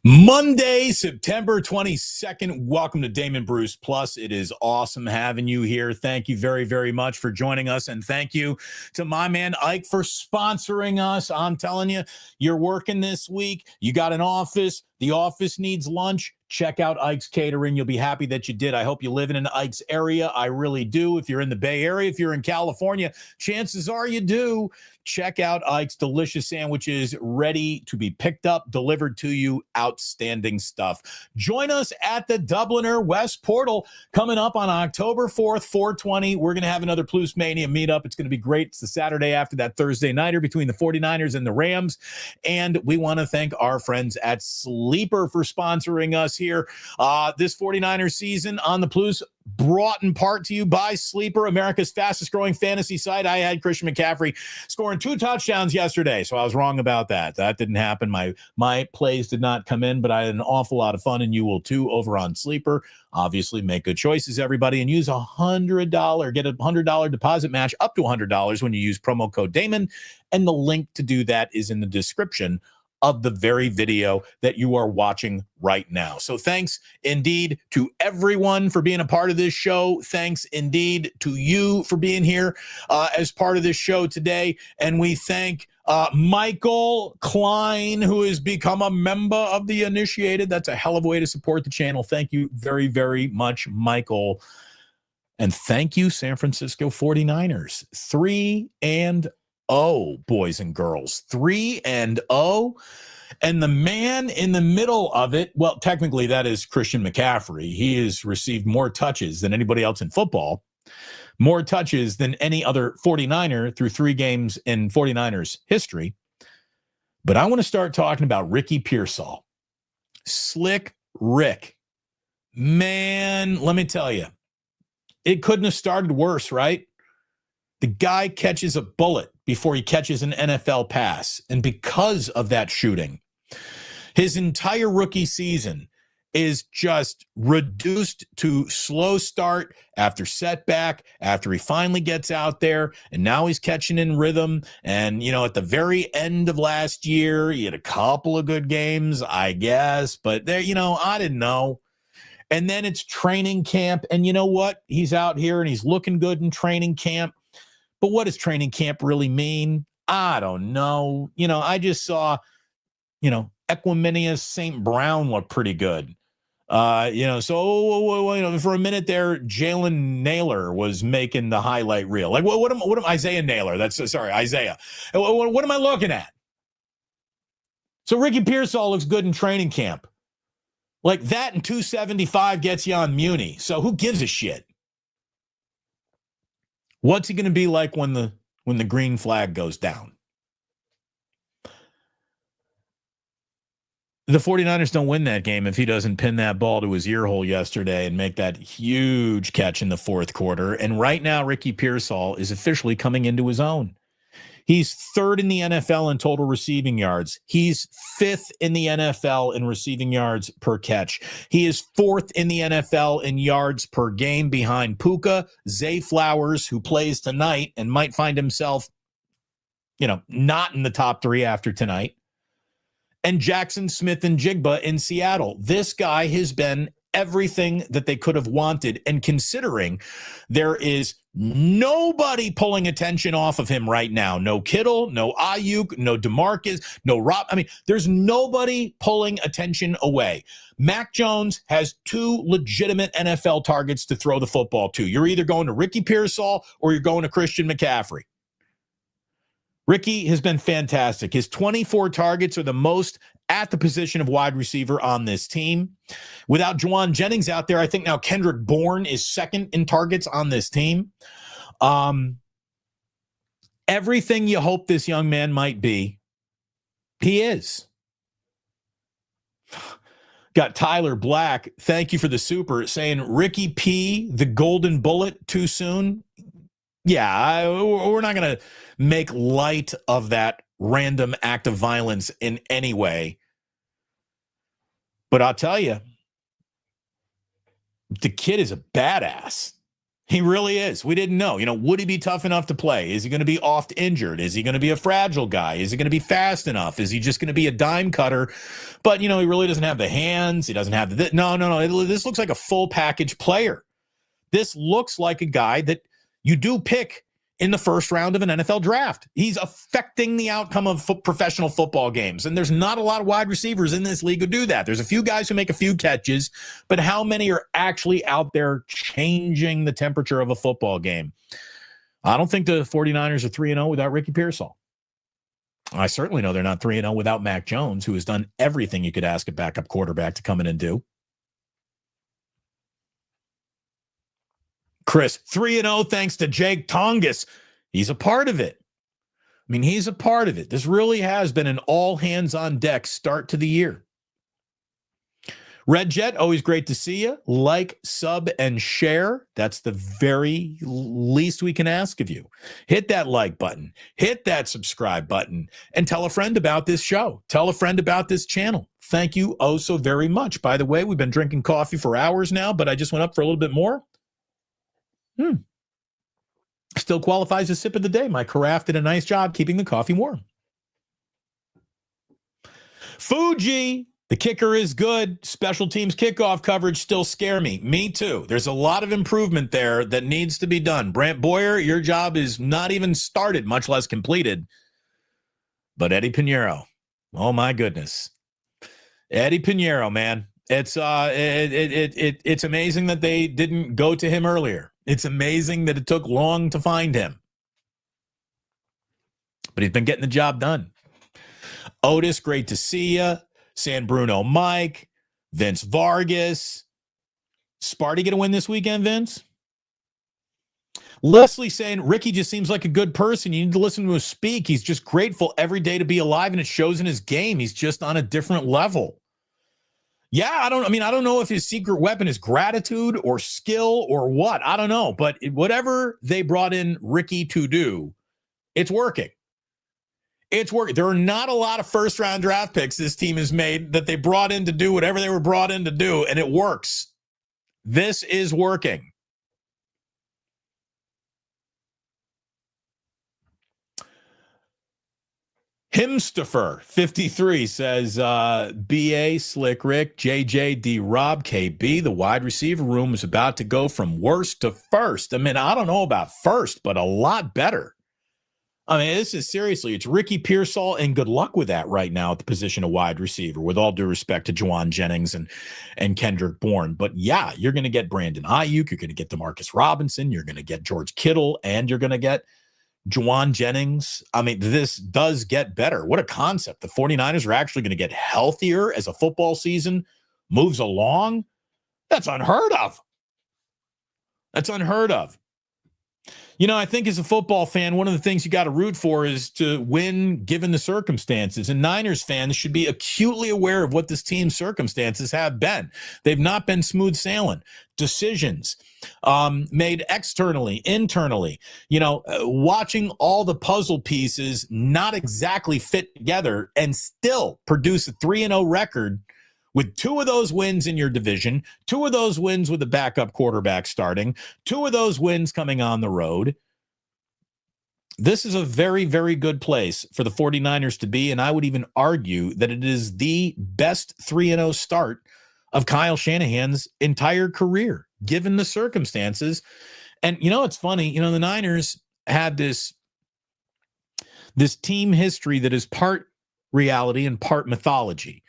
Monday, September 22nd. Welcome to Damon Bruce Plus. It is awesome having you here. Thank you very, very much for joining us. And thank you to my man Ike for sponsoring us. I'm telling you, you're working this week. You got an office. The office needs lunch. Check out Ike's Catering. You'll be happy that you did. I hope you live in Ike's area. I really do. If you're in the Bay Area, if you're in California, chances are you do. Check out Ike's delicious sandwiches ready to be picked up, delivered to you. Outstanding stuff. Join us at the Dubliner West Portal coming up on October 4th, 420. We're going to have another Plus Mania meetup. It's going to be great. It's the Saturday after that Thursday nighter between the 49ers and the Rams. And we want to thank our friends at Sleeper for sponsoring us here. This 49ers season on the Plus, brought in part to you by Sleeper, America's fastest growing fantasy site. I had Christian McCaffrey scoring 2 touchdowns yesterday, so I was wrong about that. That didn't happen. My plays did not come in, but I had an awful lot of fun, and you will too over on Sleeper. Obviously, make good choices, everybody, and use $100. Get a $100 deposit match up to $100 when you use promo code Damon, and the link to do that is in the description of the very video that you are watching right now. So thanks indeed to everyone for being a part of this show. Thanks indeed to you for being here as part of this show today. And we thank Michael Klein, who has become a member of the Initiated. That's a hell of a way to support the channel. Thank you very, very much, Michael. And thank you, San Francisco 49ers. 3-0, boys and girls. 3-0. And the man in the middle of it, well, technically that is Christian McCaffrey. He has received more touches than anybody else in football, more touches than any other 49er through 3 games in 49ers history. But I want to start talking about Ricky Pearsall. Slick Rick. Man, let me tell you, it couldn't have started worse, right? The guy catches a bullet before he catches an NFL pass. And because of that shooting, his entire rookie season is just reduced to slow start after setback, after he finally gets out there, and now he's catching in rhythm. And, you know, at the very end of last year, he had a couple of good games, I guess, but there, you know, I didn't know. And then it's training camp, and you know what? He's out here and he's looking good in training camp. But what does training camp really mean? I don't know. You know, I just saw, you know, Equiminius St. Brown look pretty good. You know, so, you know, for a minute there, Jalen Naylor was making the highlight reel. Like, what am Isaiah Naylor? Isaiah. What am I looking at? So Ricky Pearsall looks good in training camp. Like that and 275 gets you on Muni. So who gives a shit? What's he going to be like when the green flag goes down? The 49ers don't win that game if he doesn't pin that ball to his ear hole yesterday and make that huge catch in the 4th quarter. And right now, Ricky Pearsall is officially coming into his own. He's 3rd in the NFL in total receiving yards. He's 5th in the NFL in receiving yards per catch. He is 4th in the NFL in yards per game behind Puka, Zay Flowers, who plays tonight and might find himself, you know, not in the top 3 after tonight, and Jackson Smith and Jigba in Seattle. This guy has been everything that they could have wanted. And considering there is nobody pulling attention off of him right now, no Kittle, no Ayuk, no DeMarcus, no Rob. I mean, there's nobody pulling attention away. Mac Jones has 2 legitimate NFL targets to throw the football to. You're either going to Ricky Pearsall or you're going to Christian McCaffrey. Ricky has been fantastic. His 24 targets are the most at the position of wide receiver on this team. Without Juwan Jennings out there, I think now Kendrick Bourne is 2nd in targets on this team. Everything you hope this young man might be, he is. Got Tyler Black, thank you for the super, saying Ricky P, the golden bullet, too soon. Yeah, we're not going to make light of that random act of violence in any way. But I'll tell you, the kid is a badass. He really is. We didn't know. Would he be tough enough to play? Is he going to be oft injured? Is he going to be a fragile guy? Is he going to be fast enough? Is he just going to be a dime cutter? But, he really doesn't have the hands. He doesn't have the... No. This looks like a full package player. This looks like a guy that you do pick in the first round of an NFL draft. He's affecting the outcome of professional football games. And there's not a lot of wide receivers in this league who do that. There's a few guys who make a few catches, but how many are actually out there changing the temperature of a football game? I don't think the 49ers are 3-0 without Ricky Pearsall. I certainly know they're not 3-0 without Mac Jones, who has done everything you could ask a backup quarterback to come in and do. Chris, 3-0 thanks to Jake Tongas. He's a part of it. He's a part of it. This really has been an all-hands-on-deck start to the year. Red Jet, always great to see you. Like, sub, and share. That's the very least we can ask of you. Hit that like button. Hit that subscribe button. And tell a friend about this show. Tell a friend about this channel. Thank you oh so very much. By the way, we've been drinking coffee for hours now, but I just went up for a little bit more. Still qualifies as sip of the day. My carafe did a nice job keeping the coffee warm. Fuji, the kicker is good. Special teams kickoff coverage still scare me. Me too. There's a lot of improvement there that needs to be done. Brant Boyer, your job is not even started, much less completed. But Eddie Pinheiro, oh my goodness. Eddie Pinheiro, man. It's amazing that they didn't go to him earlier. It's amazing that it took long to find him. But he's been getting the job done. Otis, great to see you. San Bruno Mike. Vince Vargas. Sparty going to win this weekend, Vince? Leslie saying, Ricky just seems like a good person. You need to listen to him speak. He's just grateful every day to be alive, and it shows in his game. He's just on a different level. Yeah, I don't know if his secret weapon is gratitude or skill or what. I don't know. But whatever they brought in Ricky to do, it's working. It's working. There are not a lot of first-round draft picks this team has made that they brought in to do whatever they were brought in to do, and it works. This is working. Himstopher 53 says, BA, Slick Rick, JJ, Rob, KB, the wide receiver room is about to go from worst to first. I don't know about first, but a lot better. This is seriously, it's Ricky Pearsall, and good luck with that right now at the position of wide receiver, with all due respect to Juwan Jennings and Kendrick Bourne. But yeah, you're going to get Brandon Ayuk, you're going to get Demarcus Robinson, you're going to get George Kittle, and you're going to get Juwan Jennings. This does get better. What a concept. The 49ers are actually going to get healthier as a football season moves along. That's unheard of. That's unheard of. I think as a football fan, one of the things you got to root for is to win given the circumstances. And Niners fans should be acutely aware of what this team's circumstances have been. They've not been smooth sailing. Decisions made externally, internally, watching all the puzzle pieces not exactly fit together and still produce a 3-0 record with 2 of those wins in your division, 2 of those wins with the backup quarterback starting, 2 of those wins coming on the road. This is a very, very good place for the 49ers to be, and I would even argue that it is the best 3-0 start of Kyle Shanahan's entire career, given the circumstances. And, it's funny, the Niners had this team history that is part reality and part mythology.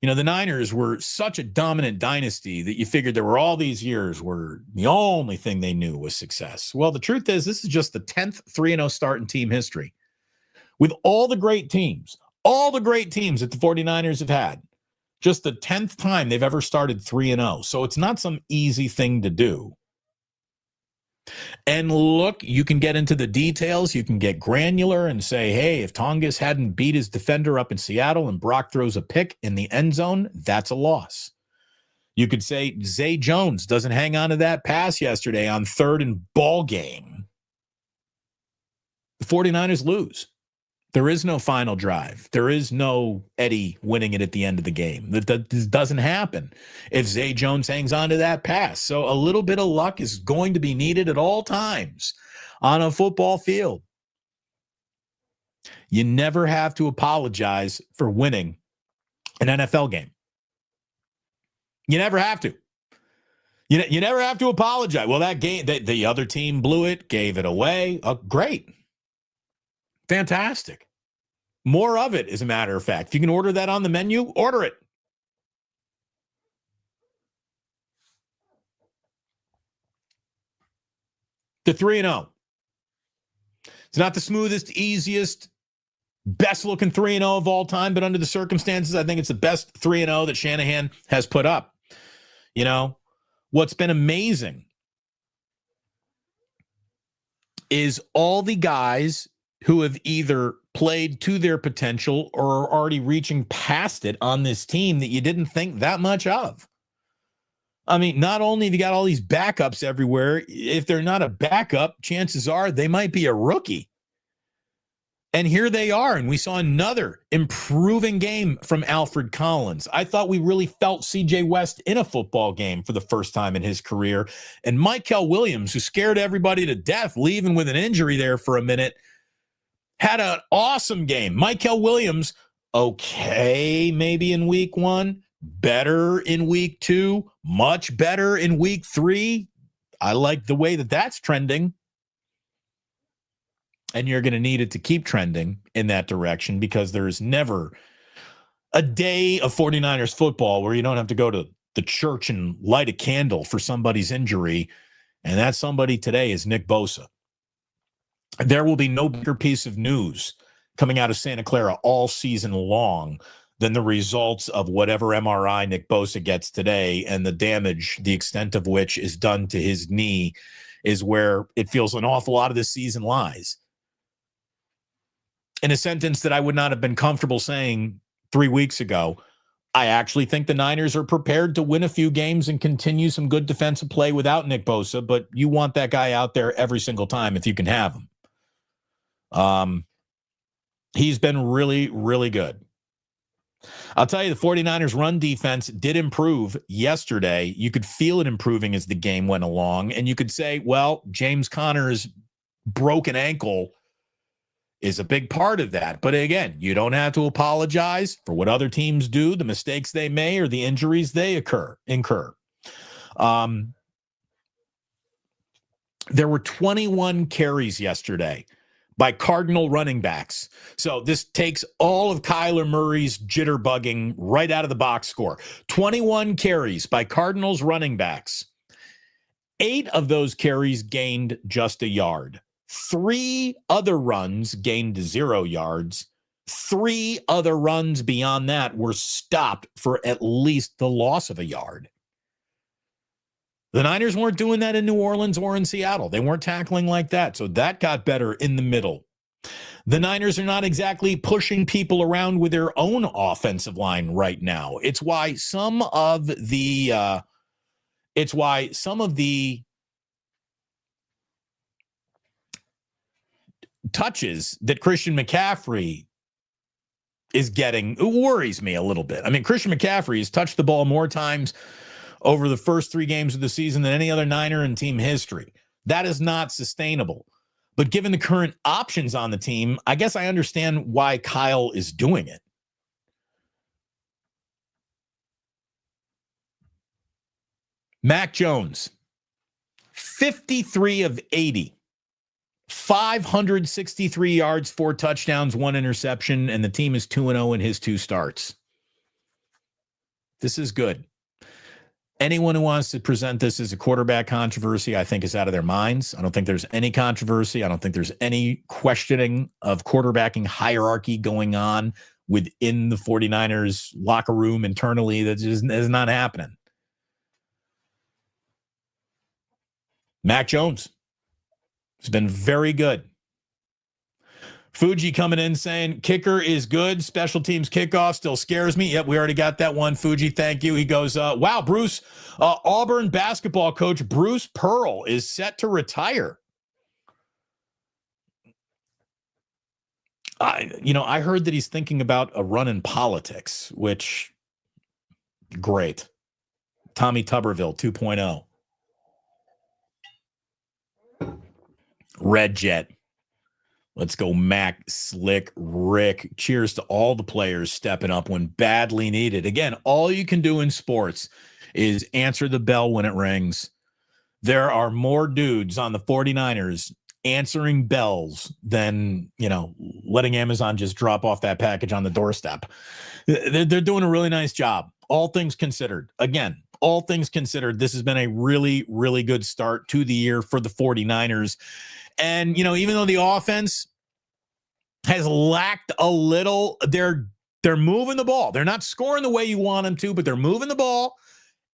The Niners were such a dominant dynasty that you figured there were all these years where the only thing they knew was success. Well, the truth is, this is just the 10th 3-0 start in team history. With all the great teams that the 49ers have had, just the 10th time they've ever started 3-0. So it's not some easy thing to do. And look, you can get into the details. You can get granular and say, hey, if Tongas hadn't beat his defender up in Seattle and Brock throws a pick in the end zone, that's a loss. You could say Zay Jones doesn't hang on to that pass yesterday on 3rd and ball game. The 49ers lose. There is no final drive. There is no Eddie winning it at the end of the game. That doesn't happen if Zay Jones hangs on to that pass. So a little bit of luck is going to be needed at all times on a football field. You never have to apologize for winning an NFL game. You never have to. You never have to apologize. Well, that game, the other team blew it, gave it away. Great. Fantastic. More of it, as a matter of fact. If you can order that on the menu, order it. The 3-0. It's not the smoothest, easiest, best-looking 3-0 of all time, but under the circumstances, I think it's the best 3-0 that Shanahan has put up. You know, what's been amazing is all the guys who have either played to their potential or are already reaching past it on this team that you didn't think that much of. I mean, not only have you got all these backups everywhere, if they're not a backup, chances are they might be a rookie. And here they are, and we saw another improving game from Alfred Collins. I thought we really felt C.J. West in a football game for the first time in his career. And Mykel Williams, who scared everybody to death, leaving with an injury there for a minute, had an awesome game. Mykel Williams, okay, maybe in week 1, better in week 2, much better in week 3. I like the way that that's trending. And you're going to need it to keep trending in that direction because there's never a day of 49ers football where you don't have to go to the church and light a candle for somebody's injury. And that somebody today is Nick Bosa. There will be no bigger piece of news coming out of Santa Clara all season long than the results of whatever MRI Nick Bosa gets today, and the damage, the extent of which is done to his knee, is where it feels an awful lot of this season lies. In a sentence that I would not have been comfortable saying 3 weeks ago, I actually think the Niners are prepared to win a few games and continue some good defensive play without Nick Bosa, but you want that guy out there every single time if you can have him. He's been really, really good. I'll tell you, the 49ers run defense did improve yesterday. You could feel it improving as the game went along, and you could say, well, James Conner's broken ankle is a big part of that. But again, you don't have to apologize for what other teams do, the mistakes they may, or the injuries they incur. There were 21 carries yesterday by Cardinal running backs. So this takes all of Kyler Murray's jitterbugging right out of the box score. 21 carries by Cardinals running backs. 8 of those carries gained just a yard. 3 other runs gained 0 yards. 3 other runs beyond that were stopped for at least the loss of a yard. The Niners weren't doing that in New Orleans or in Seattle. They weren't tackling like that, so that got better in the middle. The Niners are not exactly pushing people around with their own offensive line right now. It's why some of the touches that Christian McCaffrey is getting worries me a little bit. I mean, Christian McCaffrey has touched the ball more times over the first 3 games of the season than any other Niner in team history. That is not sustainable. But given the current options on the team, I guess I understand why Kyle is doing it. Mac Jones, 53 of 80. 563 yards, 4 touchdowns, 1 interception, and the team is 2-0 in his 2 starts. This is good. Anyone who wants to present this as a quarterback controversy, I think, is out of their minds. I don't think there's any controversy. I don't think there's any questioning of quarterbacking hierarchy going on within the 49ers locker room internally. That just is not happening. Mac Jones has been very good. Fuji coming in saying, kicker is good. Special teams kickoff still scares me. Yep, we already got that one. Fuji, thank you. He goes, wow, Bruce, Auburn basketball coach Bruce Pearl is set to retire. I heard that he's thinking about a run in politics, which great. Tommy Tuberville 2.0. Red Jet. Let's go, Mac, Slick, Rick. Cheers to all the players stepping up when badly needed. Again, all you can do in sports is answer the bell when it rings. There are more dudes on the 49ers answering bells than, letting Amazon just drop off that package on the doorstep. They're doing a really nice job. All things considered. Again, all things considered, this has been a really, really good start to the year for the 49ers. And, even though the offense has lacked a little, they're moving the ball. They're not scoring the way you want them to, but they're moving the ball.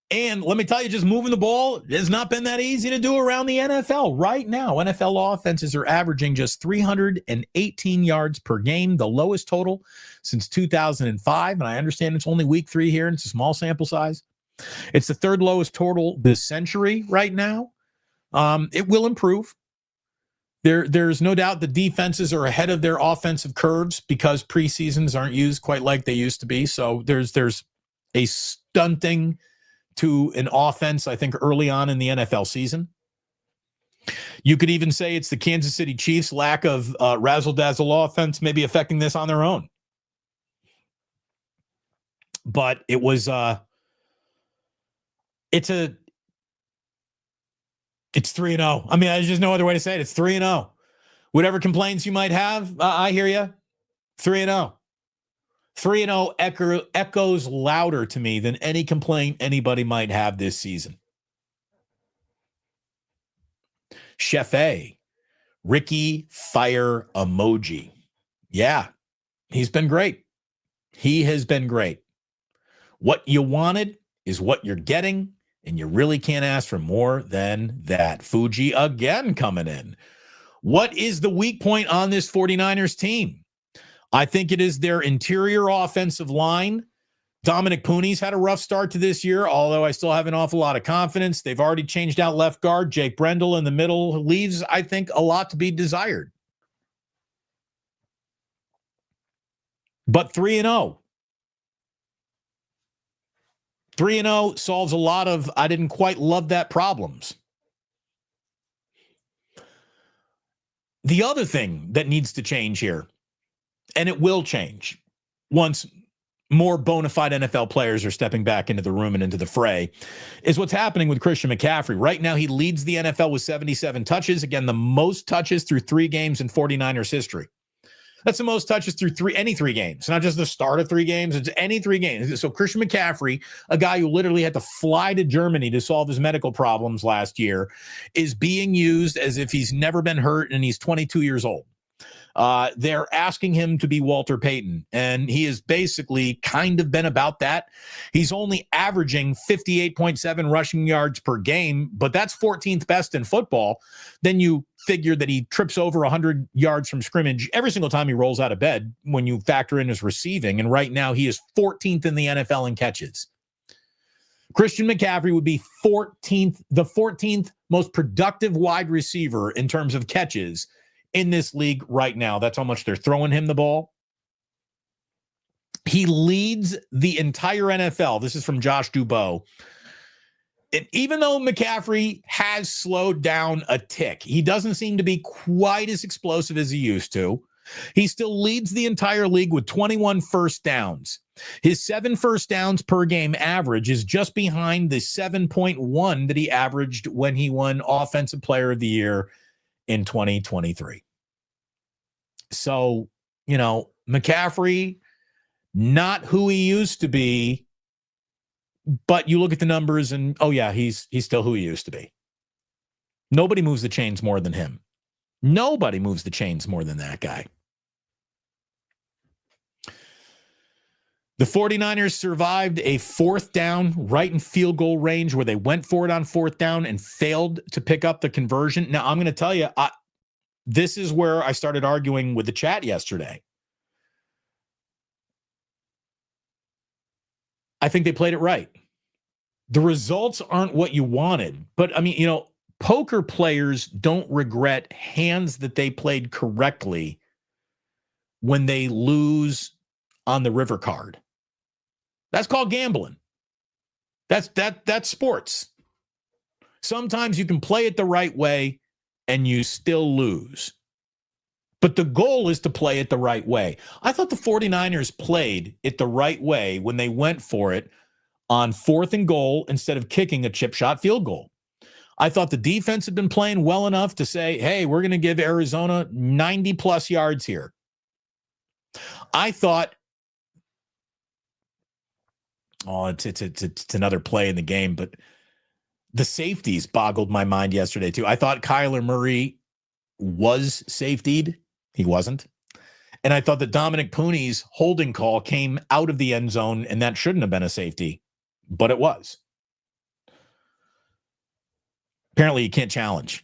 And let me tell you, just moving the ball has not been that easy to do around the NFL. Right now, NFL offenses are averaging just 318 yards per game, the lowest total since 2005. And I understand it's only week 3 here, and it's a small sample size. It's the third lowest total this century right now. It will improve. There's no doubt the defenses are ahead of their offensive curves because preseasons aren't used quite like they used to be. So there's a stunting to an offense, I think, early on in the NFL season. You could even say it's the Kansas City Chiefs' lack of razzle-dazzle offense maybe affecting this on their own. But it was it's 3-0. I mean, there's just no other way to say it. It's 3-0. Whatever complaints you might have, I hear you. 3-0. 3-0 echoes louder to me than any complaint anybody might have this season. Chef A, Ricky Fire Emoji. Yeah, he's been great. He has been great. What you wanted is what you're getting, and you really can't ask for more than that. Fuji again coming in. What is the weak point on this 49ers team? I think it is their interior offensive line. Dominic Pooney's had a rough start to this year, although I still have an awful lot of confidence. They've already changed out left guard. Jake Brendel in the middle leaves, I think, a lot to be desired. But 3-0. 3-0 solves a lot of I didn't quite love that problems. The other thing that needs to change here, and it will change once more bona fide NFL players are stepping back into the room and into the fray, is what's happening with Christian McCaffrey. Right now, he leads the NFL with 77 touches. Again, the most touches through 3 games in 49ers history. That's the most touches through any 3 games, not just the start of 3 games. It's any 3 games. So Christian McCaffrey, a guy who literally had to fly to Germany to solve his medical problems last year, is being used as if he's never been hurt and he's 22 years old. They're asking him to be Walter Payton, and he has basically kind of been about that. He's only averaging 58.7 rushing yards per game, but that's 14th best in football. Then you figure that he trips over 100 yards from scrimmage every single time he rolls out of bed when you factor in his receiving, and right now he is 14th in the NFL in catches. Christian McCaffrey would be the 14th most productive wide receiver in terms of catches in this league right now. That's how much they're throwing him the ball. He leads the entire NFL. This is from Josh Dubow. And even though McCaffrey has slowed down a tick, he doesn't seem to be quite as explosive as he used to. He still leads the entire league with 21 first downs. His 7 first downs per game average is just behind the 7.1 that he averaged when he won Offensive Player of the Year in 2023. So, McCaffrey, not who he used to be, but you look at the numbers and, oh yeah, he's still who he used to be. Nobody moves the chains more than him. Nobody moves the chains more than that guy. The 49ers survived a 4th down right in field goal range where they went for it on 4th down and failed to pick up the conversion. Now, I'm going to tell you, this is where I started arguing with the chat yesterday. I think they played it right. The results aren't what you wanted, but I mean, poker players don't regret hands that they played correctly when they lose on the river card. That's called gambling. That's sports. Sometimes you can play it the right way and you still lose. But the goal is to play it the right way. I thought the 49ers played it the right way when they went for it on 4th and goal instead of kicking a chip shot field goal. I thought the defense had been playing well enough to say, hey, we're going to give Arizona 90 plus yards here. I thought, it's another play in the game, but the safeties boggled my mind yesterday too. I thought Kyler Murray was safetied. He wasn't. And I thought that Dominic Pooney's holding call came out of the end zone, and that shouldn't have been a safety, but it was. Apparently, you can't challenge.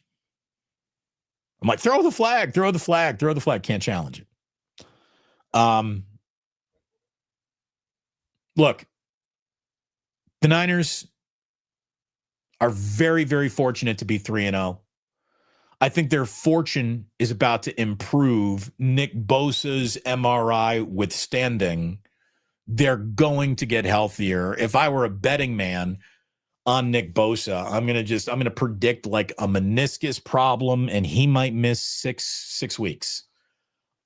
I'm like, throw the flag. Can't challenge it. Look, the Niners are very, very fortunate to be 3-0. I think their fortune is about to improve. Nick Bosa's MRI withstanding, they're going to get healthier. If I were a betting man on Nick Bosa, I'm going to predict like a meniscus problem and he might miss six weeks.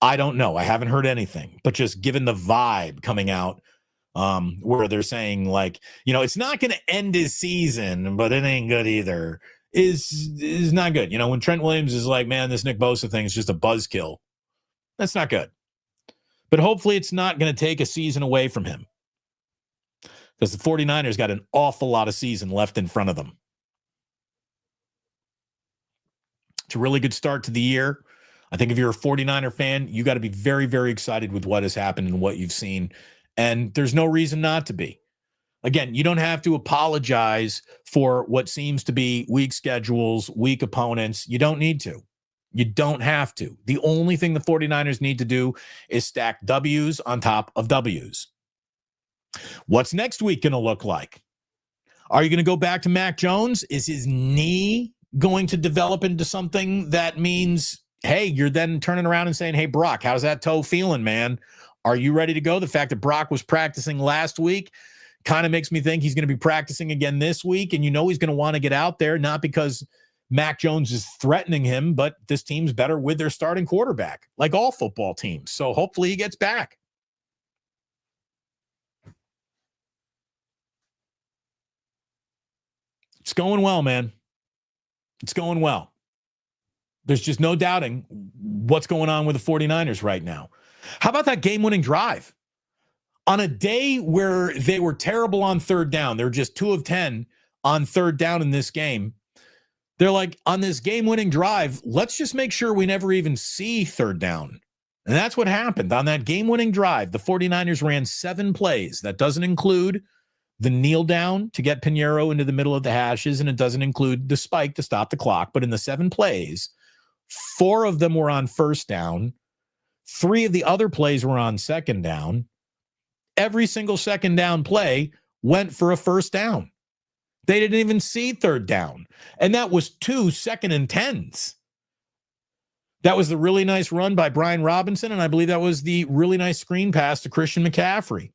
I don't know. I haven't heard anything, but just given the vibe coming out, where they're saying like, it's not going to end his season, but it ain't good either, is not good. When Trent Williams is like, man, this Nick Bosa thing is just a buzzkill. That's not good. But hopefully it's not going to take a season away from him, because the 49ers got an awful lot of season left in front of them. It's a really good start to the year. I think if you're a 49er fan, you got to be very, very excited with what has happened and what you've seen. And there's no reason not to be. Again, you don't have to apologize for what seems to be weak schedules, weak opponents. You don't need to. You don't have to. The only thing the 49ers need to do is stack W's on top of W's. What's next week going to look like? Are you going to go back to Mac Jones? Is his knee going to develop into something that means, hey, you're then turning around and saying, hey, Brock, how's that toe feeling, man? Are you ready to go? The fact that Brock was practicing last week kind of makes me think he's going to be practicing again this week. And he's going to want to get out there, not because Mac Jones is threatening him, but this team's better with their starting quarterback, like all football teams. So hopefully he gets back. It's going well, man. It's going well. There's just no doubting what's going on with the 49ers right now. How about that game-winning drive? On a day where they were terrible on third down, they're just 2 of 10 on third down in this game. They're like, on this game-winning drive, let's just make sure we never even see third down. And that's what happened. On that game-winning drive, the 49ers ran 7 plays. That doesn't include the kneel down to get Pinheiro into the middle of the hashes, and it doesn't include the spike to stop the clock. But in the 7 plays, 4 of them were on first down. 3 of the other plays were on second down. Every single second down play went for a first down. They didn't even see third down. And that was 2 second and 10s. That was the really nice run by Brian Robinson, and I believe that was the really nice screen pass to Christian McCaffrey.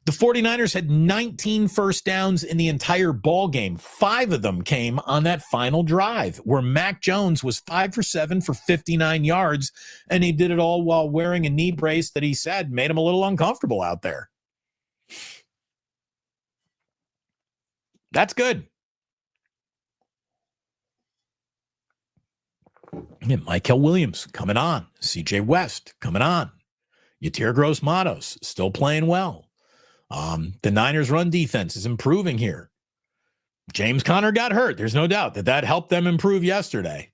The 49ers had 19 first downs in the entire ball game. 5 of them came on that final drive, where Mac Jones was 5 for 7 for 59 yards, and he did it all while wearing a knee brace that he said made him a little uncomfortable out there. That's good. Michael Williams coming on. CJ West coming on. Yatir Gross-Matos still playing well. The Niners' run defense is improving here. James Conner got hurt. There's no doubt that helped them improve yesterday.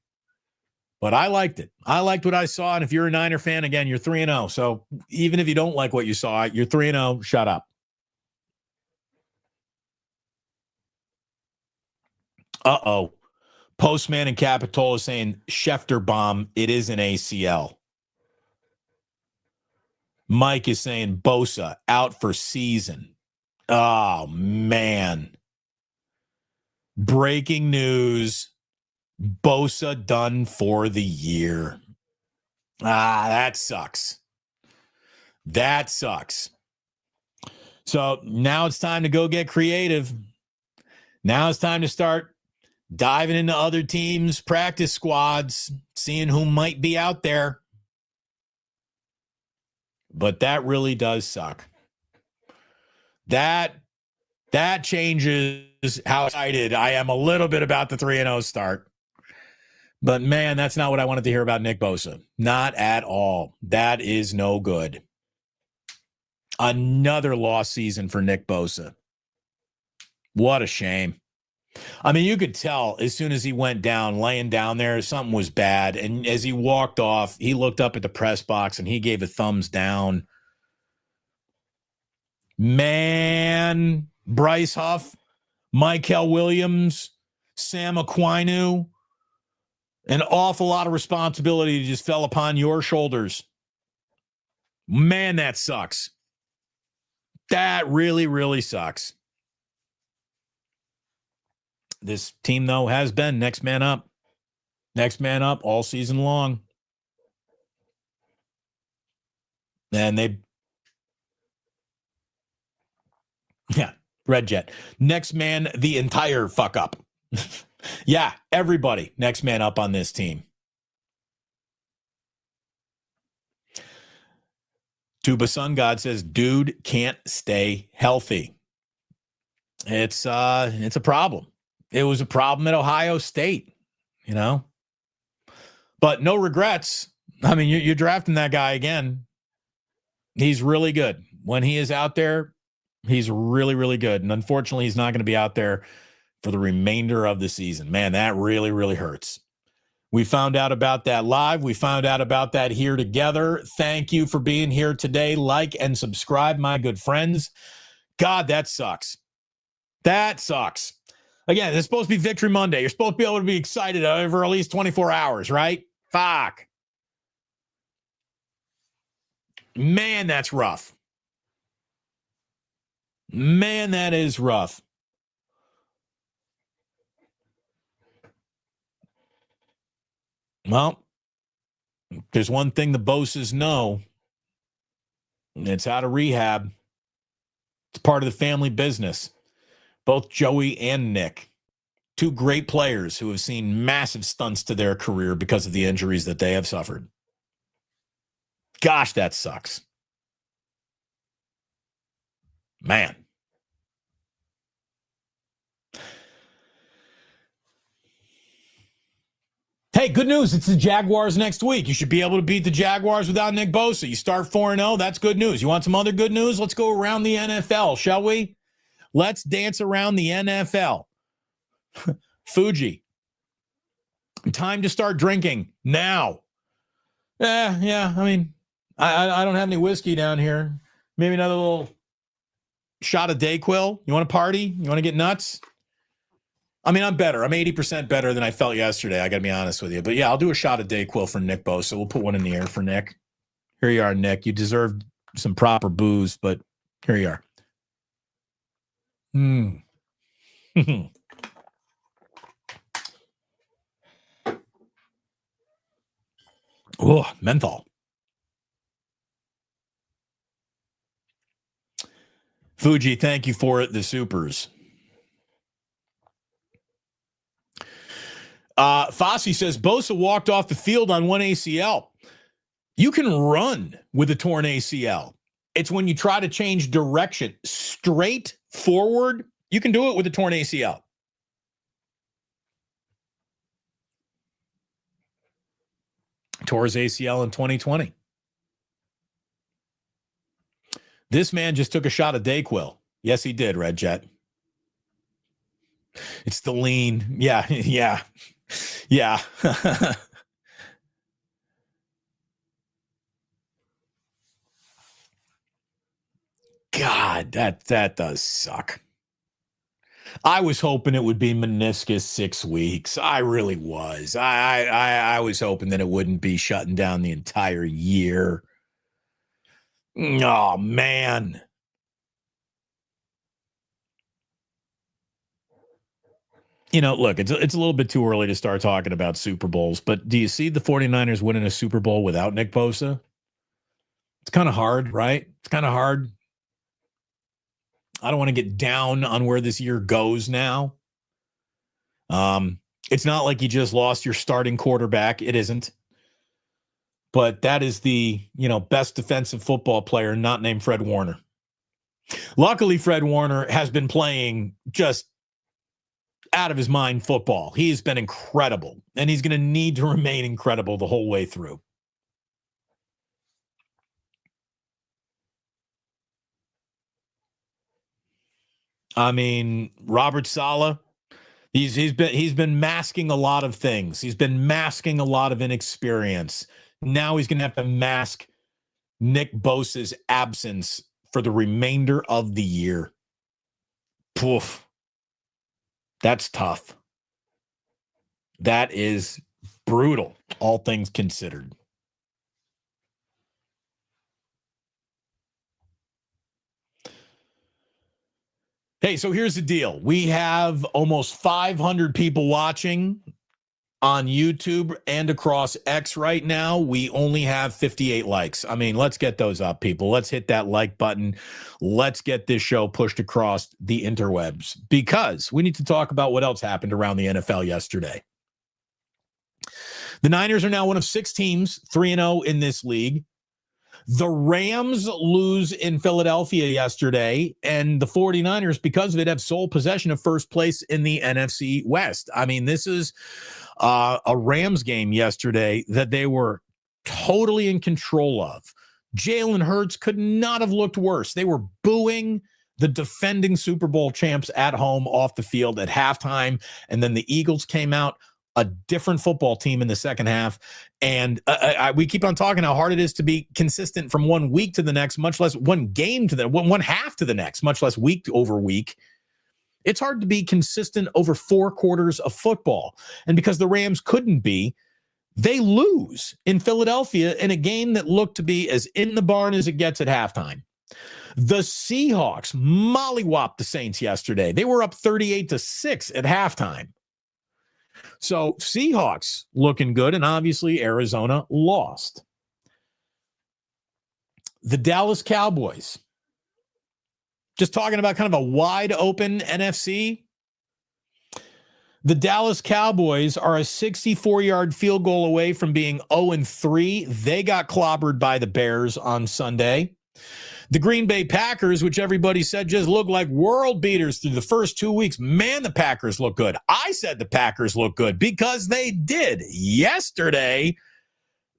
But I liked it. I liked what I saw. And if you're a Niner fan, again, you're 3-0. So even if you don't like what you saw, you're 3-0. Shut up. Uh-oh. Postman and Capitola saying, Schefter bomb, it is an ACL. Mike is saying Bosa out for season. Oh, man. Breaking news. Bosa done for the year. That sucks. That sucks. So now it's time to go get creative. Now it's time to start diving into other teams' practice squads, seeing who might be out there. But that really does suck. That changes how excited I am a little bit about the 3-0 start. But, man, that's not what I wanted to hear about Nick Bosa. Not at all. That is no good. Another lost season for Nick Bosa. What a shame. I mean, you could tell as soon as he went down, laying down there, something was bad. And as he walked off, he looked up at the press box and he gave a thumbs down. Man, Bryce Huff, Michael Williams, Sam Aquinu, an awful lot of responsibility just fell upon your shoulders. Man, that sucks. That really, really sucks. This team, though, has been next man up. Next man up all season long. And Red Jet. Next man, the entire fuck up. Yeah, everybody next man up on this team. Tuba Sun God says, dude can't stay healthy. It's a problem. It was a problem at Ohio State, you know. But no regrets. I mean, you're drafting that guy again. He's really good. When he is out there, he's really, really good. And unfortunately, he's not going to be out there for the remainder of the season. Man, that really, really hurts. We found out about that live. We found out about that here together. Thank you for being here today. Like and subscribe, my good friends. God, that sucks. That sucks. Again, it's supposed to be Victory Monday. You're supposed to be able to be excited over at least 24 hours, right? Fuck. Man, that's rough. Man, that is rough. Well, there's one thing the Bosas know, and it's out of rehab. It's part of the family business. Both Joey and Nick, two great players who have seen massive stunts to their career because of the injuries that they have suffered. Gosh, that sucks. Man. Hey, good news. It's the Jaguars next week. You should be able to beat the Jaguars without Nick Bosa. You start 4-0. That's good news. You want some other good news? Let's go around the NFL, shall we? Let's dance around the NFL. Fuji. Time to start drinking now. Yeah. I mean, I don't have any whiskey down here. Maybe another little shot of Dayquil. You want to party? You want to get nuts? I mean, I'm better. I'm 80% better than I felt yesterday. I got to be honest with you. But yeah, I'll do a shot of Dayquil for Nick Bosa. We'll put one in the air for Nick. Here you are, Nick. You deserve some proper booze, but here you are. Oh, menthol. Fuji, thank you for the supers. Fossey says, Bosa walked off the field on one ACL. You can run with a torn ACL. It's when you try to change direction straight forward, you can do it with a torn ACL. Tore his ACL in 2020. This man just took a shot of Dayquil. Yes, he did, Red Jet. It's the lean. Yeah. God, that does suck. I was hoping it would be meniscus 6 weeks. I really was. I was hoping that it wouldn't be shutting down the entire year. Oh, man. You know, look, it's a little bit too early to start talking about Super Bowls, but do you see the 49ers winning a Super Bowl without Nick Bosa? It's kind of hard, right? It's kind of hard. I don't want to get down on where this year goes now. It's not like you just lost your starting quarterback. It isn't. But that is the, best defensive football player not named Fred Warner. Luckily, Fred Warner has been playing just out of his mind football. He's been incredible, and he's going to need to remain incredible the whole way through. I mean, Robert Saleh, he's been masking a lot of things. He's been masking a lot of inexperience. Now he's going to have to mask Nick Bosa's absence for the remainder of the year. Poof. That's tough. That is brutal, all things considered. Hey, so here's the deal. We have almost 500 people watching on YouTube and across X right now. We only have 58 likes. I mean, let's get those up, people. Let's hit that like button. Let's get this show pushed across the interwebs, because we need to talk about what else happened around the NFL yesterday. The Niners are now one of 6 teams, 3-0 in this league. The Rams lose in Philadelphia yesterday, and the 49ers, because of it, have sole possession of first place in the NFC West. I mean, this is a Rams game yesterday that they were totally in control of. Jalen Hurts could not have looked worse. They were booing the defending Super Bowl champs at home off the field at halftime, and then the Eagles came out, a different football team in the second half. And we keep on talking how hard it is to be consistent from one week to the next, much less one game to the one half to the next, much less week over week. It's hard to be consistent over 4 quarters of football. And because the Rams couldn't be, they lose in Philadelphia in a game that looked to be as in the barn as it gets at halftime. The Seahawks mollywopped the Saints yesterday. They were up 38-6 at halftime. So Seahawks looking good, and obviously Arizona lost. The Dallas Cowboys, just talking about kind of a wide open NFC. The Dallas Cowboys are a 64-yard field goal away from being 0-3. They got clobbered by the Bears on Sunday. The Green Bay Packers, which everybody said just looked like world beaters through the first 2 weeks. Man, the Packers look good. I said the Packers look good because they did. Yesterday,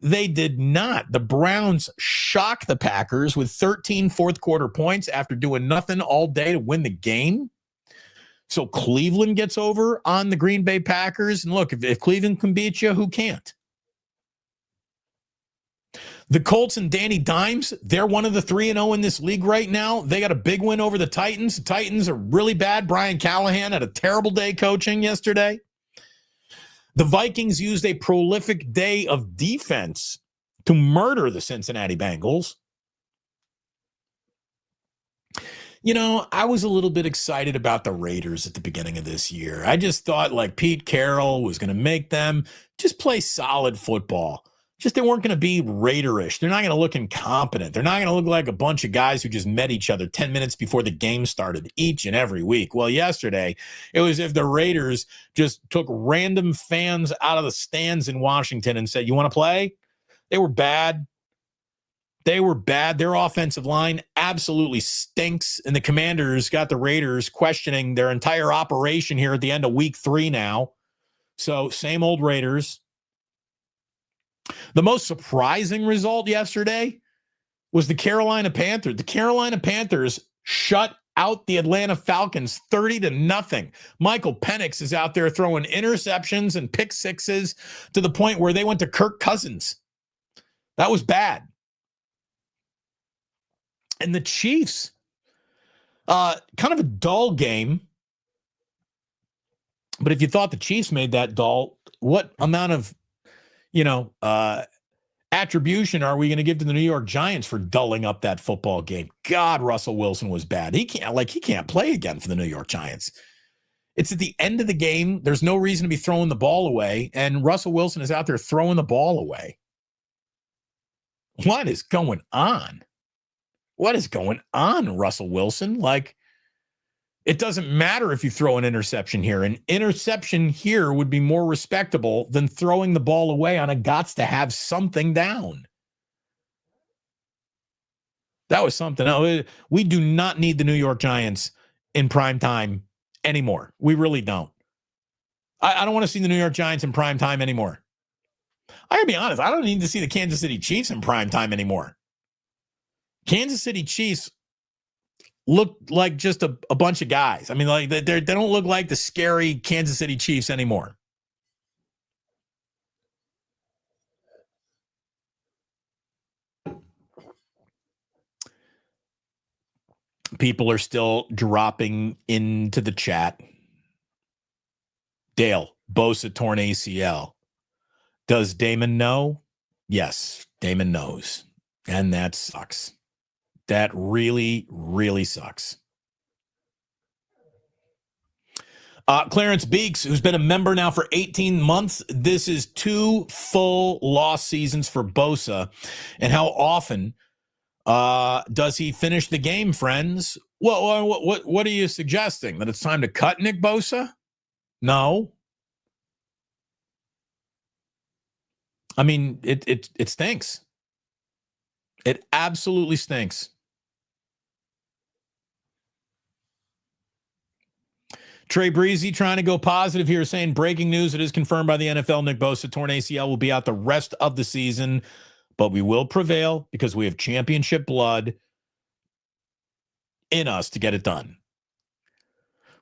they did not. The Browns shocked the Packers with 13 fourth-quarter points after doing nothing all day to win the game. So Cleveland gets over on the Green Bay Packers. And look, if Cleveland can beat you, who can't? The Colts and Danny Dimes, they're one of the 3-0 in this league right now. They got a big win over the Titans. The Titans are really bad. Brian Callahan had a terrible day coaching yesterday. The Vikings used a prolific day of defense to murder the Cincinnati Bengals. I was a little bit excited about the Raiders at the beginning of this year. I just thought like Pete Carroll was going to make them just play solid football. Just they weren't going to be Raiderish. They're not going to look incompetent. They're not going to look like a bunch of guys who just met each other 10 minutes before the game started each and every week. Well, yesterday, it was if the Raiders just took random fans out of the stands in Washington and said, you want to play? They were bad. They were bad. Their offensive line absolutely stinks. And the Commanders got the Raiders questioning their entire operation here at the end of week 3 now. So same old Raiders. The most surprising result yesterday was the Carolina Panthers. The Carolina Panthers shut out the Atlanta Falcons 30-0. Michael Penix is out there throwing interceptions and pick sixes to the point where they went to Kirk Cousins. That was bad. And the Chiefs, kind of a dull game. But if you thought the Chiefs made that dull, what amount of attribution are we going to give to the New York Giants for dulling up that football game? God, Russell Wilson was bad. He can't play again for the New York Giants. It's at the end of the game. There's no reason to be throwing the ball away. And Russell Wilson is out there throwing the ball away. What is going on? What is going on, Russell Wilson? Like, it doesn't matter if you throw an interception here. An interception here would be more respectable than throwing the ball away on a gots to have something down. That was something. No, we do not need the New York Giants in prime time anymore. We really don't. I don't want to see the New York Giants in prime time anymore. I gotta be honest, I don't need to see the Kansas City Chiefs in prime time anymore. Kansas City Chiefs look like just a bunch of guys. I mean, like they don't look like the scary Kansas City Chiefs anymore. People are still dropping into the chat. Dale, Bosa torn ACL. Does Damon know? Yes, Damon knows. And that sucks. That really, really sucks. Clarence Beeks, who's been a member now for 18 months. This is 2 full loss seasons for Bosa. And how often does he finish the game, friends? Well, what are you suggesting? That it's time to cut Nick Bosa? No. I mean, it stinks. It absolutely stinks. Trey Breezy trying to go positive here, saying breaking news. It is confirmed by the NFL. Nick Bosa torn ACL will be out the rest of the season, but we will prevail because we have championship blood in us to get it done.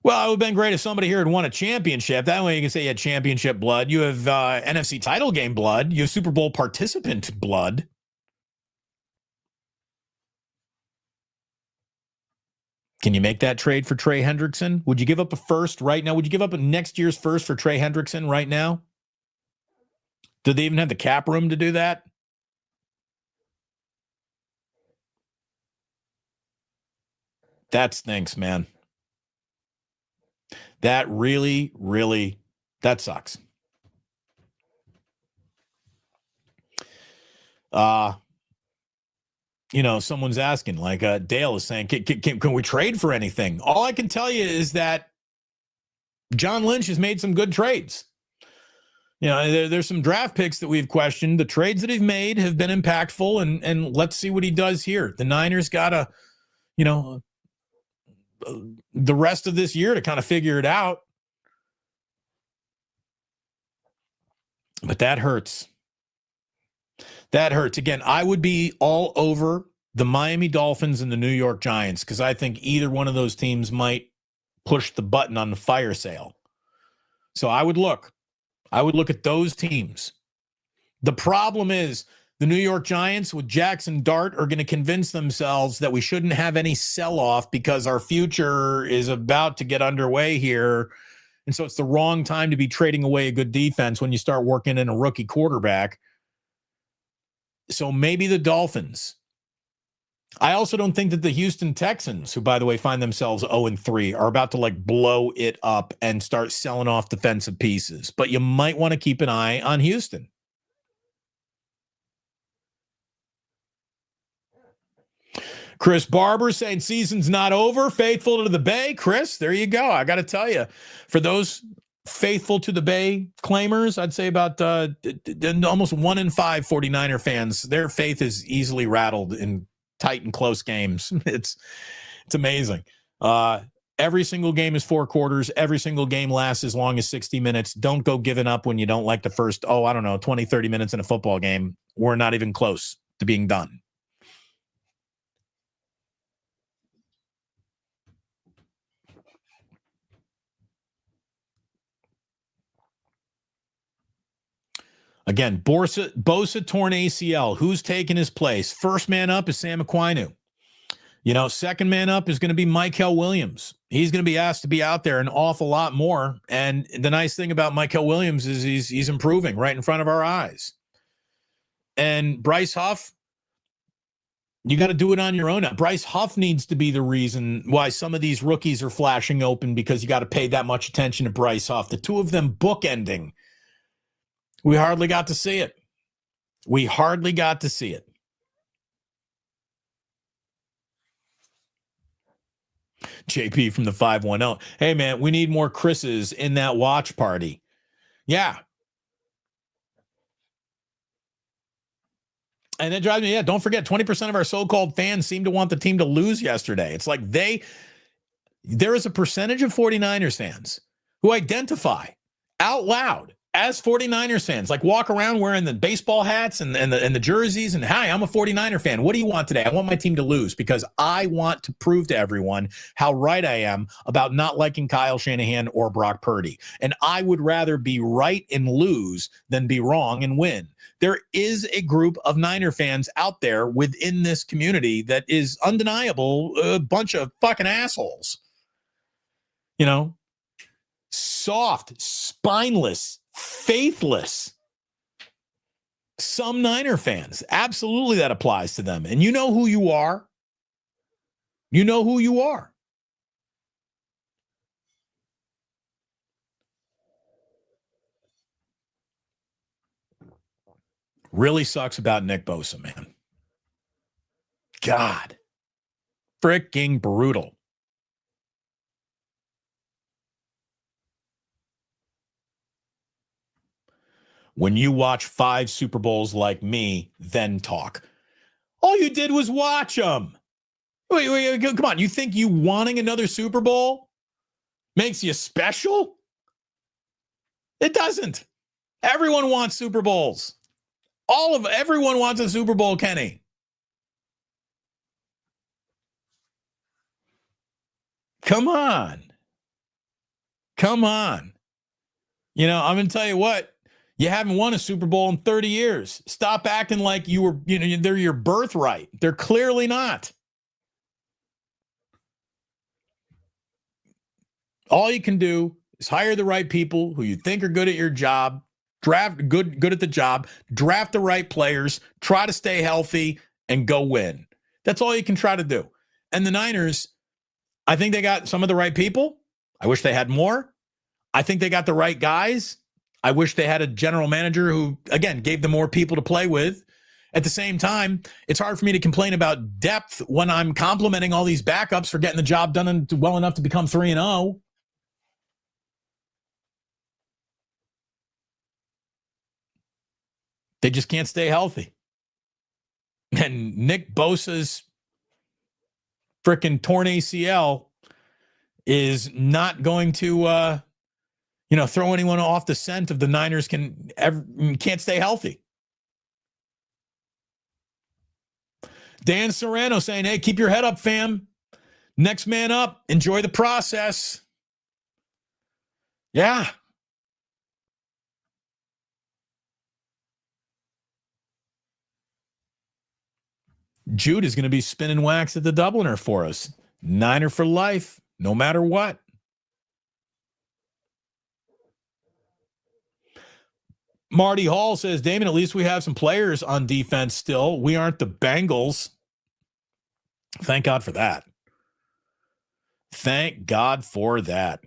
Well, it would have been great if somebody here had won a championship. That way you can say you had championship blood. You have NFC title game blood. You have Super Bowl participant blood. Can you make that trade for Trey Hendrickson? Would you give up a first right now? Would you give up a next year's first for Trey Hendrickson right now? Do they even have the cap room to do that? That stinks, man. That really, really, that sucks. Someone's asking, like Dale is saying, can we trade for anything? All I can tell you is that John Lynch has made some good trades. There's some draft picks that we've questioned. The trades that he's made have been impactful, and let's see what he does here. The Niners got to, the rest of this year to kind of figure it out. But that hurts. That hurts. Again, I would be all over the Miami Dolphins and the New York Giants because I think either one of those teams might push the button on the fire sale. So I would look at those teams. The problem is the New York Giants with Jackson Dart are going to convince themselves that we shouldn't have any sell-off because our future is about to get underway here. And so it's the wrong time to be trading away a good defense when you start working in a rookie quarterback. So maybe the Dolphins. I also don't think that the Houston Texans, who, by the way, find themselves 0-3, are about to blow it up and start selling off defensive pieces. But you might want to keep an eye on Houston. Chris Barber saying season's not over. Faithful to the Bay. Chris, there you go. I got to tell you, for those faithful to the Bay claimers, I'd say about almost 1 in 5 49er fans, their faith is easily rattled in tight and close games. It's amazing. Every single game is 4 quarters. Every single game lasts as long as 60 minutes. Don't go giving up when you don't like the first, 20, 30 minutes in a football game. We're not even close to being done. Again, Bosa torn ACL. Who's taking his place? First man up is Sam Aquinu. Second man up is going to be Mykel Williams. He's going to be asked to be out there an awful lot more. And the nice thing about Mykel Williams is he's improving right in front of our eyes. And Bryce Huff, you got to do it on your own now. Bryce Huff needs to be the reason why some of these rookies are flashing open because you got to pay that much attention to Bryce Huff. The two of them bookending. We hardly got to see it. JP from the 510. Hey, man, we need more Chris's in that watch party. Yeah. And it drives me, don't forget, 20% of our so-called fans seem to want the team to lose yesterday. It's like there is a percentage of 49ers fans who identify out loud as 49ers fans, like walk around wearing the baseball hats and the jerseys. And hi, I'm a 49er fan. What do you want today? I want my team to lose because I want to prove to everyone how right I am about not liking Kyle Shanahan or Brock Purdy. And I would rather be right and lose than be wrong and win. There is a group of Niner fans out there within this community that is undeniable, a bunch of fucking assholes. You know, soft, spineless, faithless. Some Niner fans, absolutely that applies to them. And you know who you are. You know who you are. Really sucks about Nick Bosa, man. God. Freaking brutal. When you watch 5 Super Bowls like me, then talk. All you did was watch them. Wait, come on. You think you wanting another Super Bowl makes you special? It doesn't. Everyone wants Super Bowls. Everyone wants a Super Bowl, Kenny. Come on. Come on. You know, I'm going to tell you what. You haven't won a Super Bowl in 30 years. Stop acting like you were, they're your birthright. They're clearly not. All you can do is hire the right people who you think are good at your job, draft good at the job, draft the right players, try to stay healthy, and go win. That's all you can try to do. And the Niners, I think they got some of the right people. I wish they had more. I think they got the right guys. I wish they had a general manager who, again, gave them more people to play with. At the same time, it's hard for me to complain about depth when I'm complimenting all these backups for getting the job done well enough to become 3-0. They just can't stay healthy. And Nick Bosa's freaking torn ACL is not going to throw anyone off the scent of the Niners can't stay healthy. Dan Serrano saying, hey, keep your head up, fam. Next man up. Enjoy the process. Yeah. Jude is going to be spinning wax at the Dubliner for us. Niner for life, no matter what. Marty Hall says, Damon, at least we have some players on defense still. We aren't the Bengals. Thank God for that. Thank God for that.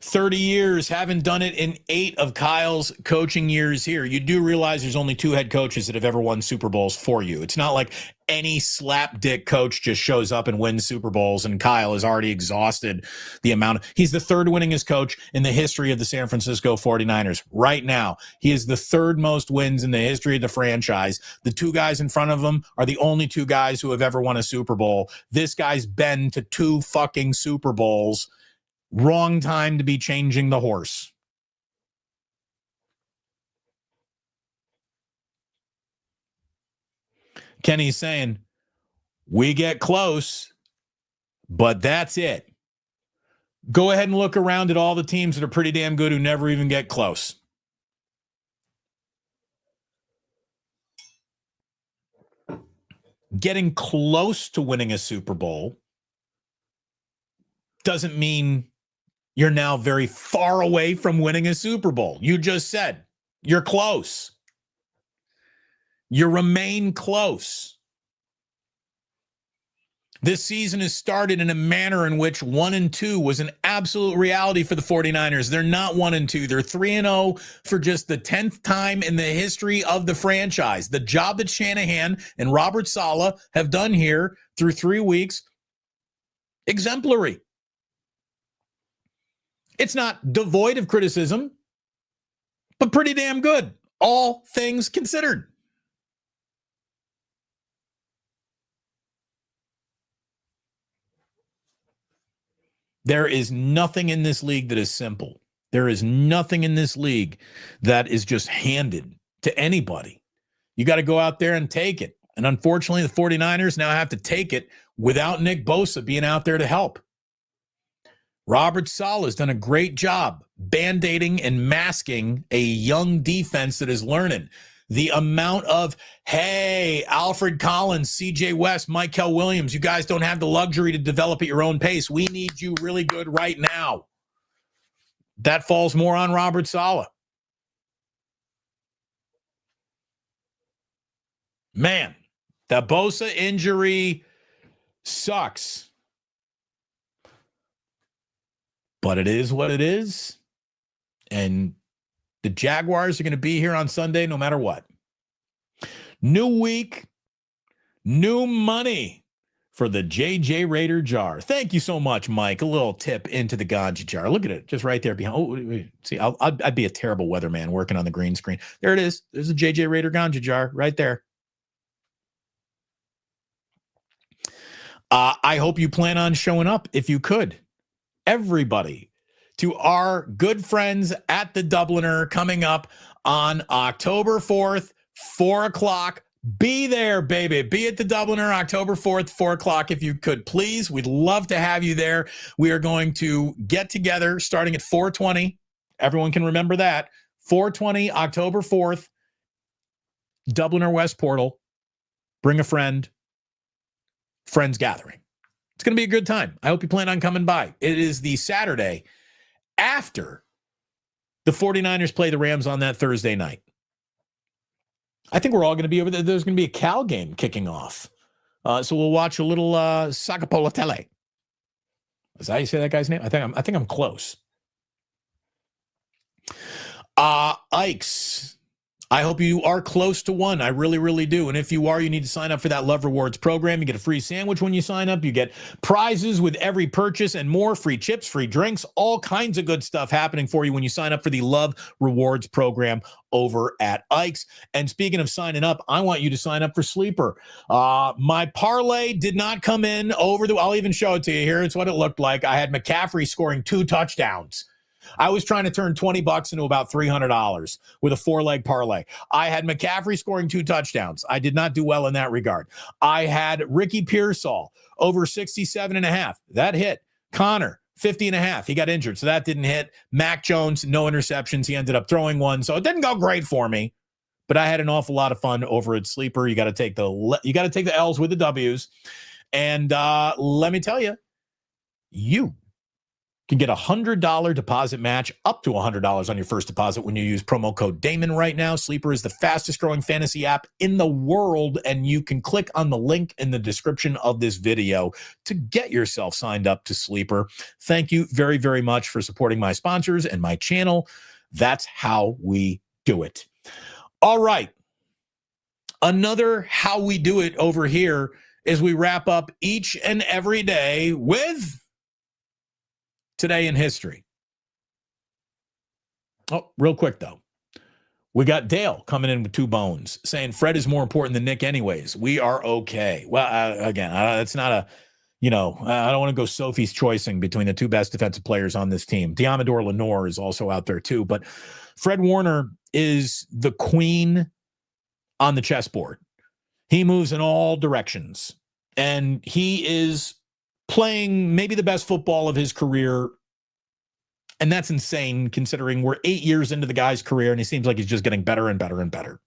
30 years, haven't done it in 8 of Kyle's coaching years here. You do realize there's only 2 head coaches that have ever won Super Bowls for you. It's not like any slapdick coach just shows up and wins Super Bowls, and Kyle has already exhausted the amount. He's the 3rd winningest coach in the history of the San Francisco 49ers. Right now, he is the 3rd most wins in the history of the franchise. The 2 guys in front of him are the only 2 guys who have ever won a Super Bowl. This guy's been to 2 fucking Super Bowls. Wrong time to be changing the horse. Kenny's saying, we get close, but that's it. Go ahead and look around at all the teams that are pretty damn good who never even get close. Getting close to winning a Super Bowl doesn't mean you're now very far away from winning a Super Bowl. You just said you're close. You remain close. This season has started in a manner in which 1-2 was an absolute reality for the 49ers. They're not 1-2. They're 3-0 for just the 10th time in the history of the franchise. The job that Shanahan and Robert Saleh have done here through 3 weeks, exemplary. It's not devoid of criticism, but pretty damn good, all things considered. There is nothing in this league that is simple. There is nothing in this league that is just handed to anybody. You got to go out there and take it. And unfortunately, the 49ers now have to take it without Nick Bosa being out there to help. Robert Saleh has done a great job band-aiding and masking a young defense that is learning. The amount of, hey, Alfred Collins, CJ West, Michael Williams, you guys don't have the luxury to develop at your own pace. We need you really good right now. That falls more on Robert Saleh. Man, the Bosa injury sucks. But it is what it is. And the Jaguars are going to be here on Sunday no matter what. New week, new money for the JJ Raider jar. Thank you so much, Mike. A little tip into the Ganja jar. Look at it, just right there behind. Oh, wait. See, I'd be a terrible weatherman working on the green screen. There it is. There's a JJ Raider Ganja jar right there. I hope you plan on showing up if you could. Everybody, to our good friends at the Dubliner coming up on October 4th, 4 o'clock. Be there, baby. Be at the Dubliner October 4th, 4 o'clock if you could, please. We'd love to have you there. We are going to get together starting at 4:20. Everyone can remember that. 4:20, October 4th, Dubliner West Portal. Bring a friend. Friends gathering. It's going to be a good time. I hope you plan on coming by. It is the Saturday after the 49ers play the Rams on that Thursday night. I think we're all going to be over there. There's going to be a Cal game kicking off. So we'll watch a little Sacapollatele. Is that how you say that guy's name? I think I'm close. Ikes. I hope you are close to one. I really, really do. And if you are, you need to sign up for that Love Rewards program. You get a free sandwich when you sign up. You get prizes with every purchase and more, free chips, free drinks, all kinds of good stuff happening for you when you sign up for the Love Rewards program over at Ike's. And speaking of signing up, I want you to sign up for Sleeper. My parlay did not come in over I'll even show it to you here. It's what it looked like. I had McCaffrey scoring 2 touchdowns. I was trying to turn $20 into about $300 with a 4-leg parlay. I had McCaffrey scoring 2 touchdowns. I did not do well in that regard. I had Ricky Pearsall over 67.5. That hit. Connor, 50.5. He got injured, so that didn't hit. Mac Jones, no interceptions. He ended up throwing one, so it didn't go great for me. But I had an awful lot of fun over at Sleeper. You got to take the L's with the W's. And let me tell you, you can get a $100 deposit match up to $100 on your first deposit when you use promo code Damon right now. Sleeper is the fastest growing fantasy app in the world, and you can click on the link in the description of this video to get yourself signed up to Sleeper. Thank you very, very much for supporting my sponsors and my channel. That's how we do it. All right. Another how we do it over here is we wrap up each and every day with Today in History. Oh, real quick, though. We got Dale coming in with 2 bones saying Fred is more important than Nick anyways. We are okay. Well, again, it's not a, I don't want to go Sophie's choicing between the 2 best defensive players on this team. Diamador Lenore is also out there too. But Fred Warner is the queen on the chessboard. He moves in all directions. And he is playing maybe the best football of his career. And that's insane considering we're 8 years into the guy's career and he seems like he's just getting better and better and better.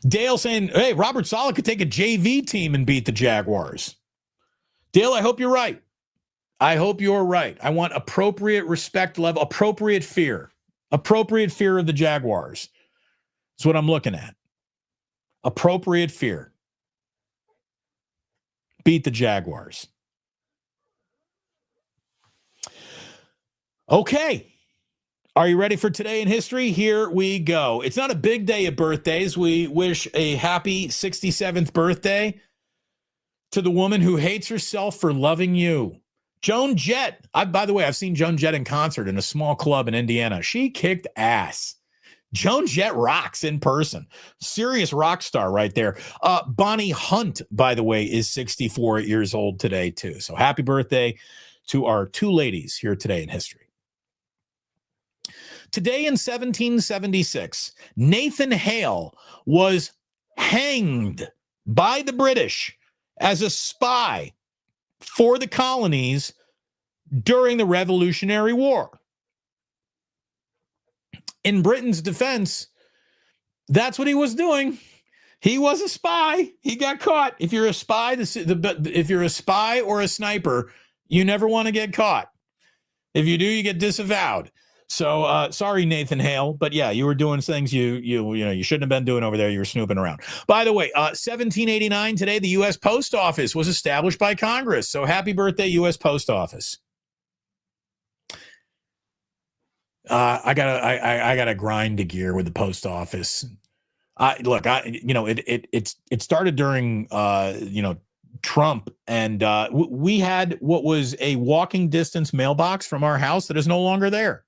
Dale saying, hey, Robert Saleh could take a JV team and beat the Jaguars. Dale, I hope you're right. I hope you're right. I want appropriate respect level, appropriate fear of the Jaguars. That's what I'm looking at. Appropriate fear. Beat the Jaguars. Okay. Are you ready for Today in History? Here we go. It's not a big day of birthdays. We wish a happy 67th birthday to the woman who hates herself for loving you. Joan Jett. By the way, I've seen Joan Jett in concert in a small club in Indiana. She kicked ass. Joan Jett rocks in person. Serious rock star right there. Bonnie Hunt, by the way, is 64 years old today, too. So happy birthday to our two ladies here today in history. Today in 1776, Nathan Hale was hanged by the British as a spy for the colonies during the Revolutionary War. In Britain's defense, that's what he was doing. He was a spy. He got caught. If you're a spy, if you're a spy or a sniper, you never want to get caught. If you do, you get disavowed. So sorry, Nathan Hale, but yeah, you were doing things you shouldn't have been doing over there. You were snooping around. By the way, 1789 today, the U.S. Post Office was established by Congress. So happy birthday, U.S. Post Office. I gotta grind a gear with the post office. It started during Trump, and we had what was a walking distance mailbox from our house that is no longer there.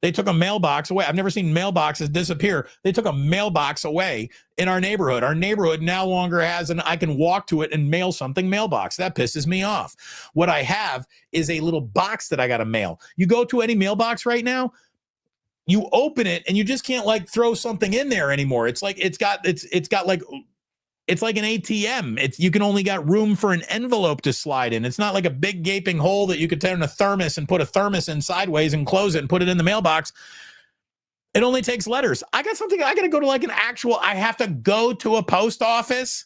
They took a mailbox away. I've never seen mailboxes disappear. They took a mailbox away in our neighborhood. Our neighborhood now longer has I can walk to it and mail something mailbox. That pisses me off. What I have is a little box that I got to mail. You go to any mailbox right now, you open it and you just can't like throw something in there anymore. It's like it's like an ATM. You can only got room for an envelope to slide in. It's not like a big gaping hole that you could turn a thermos and put a thermos in sideways and close it and put it in the mailbox. It only takes letters. I got to go to like I have to go to a post office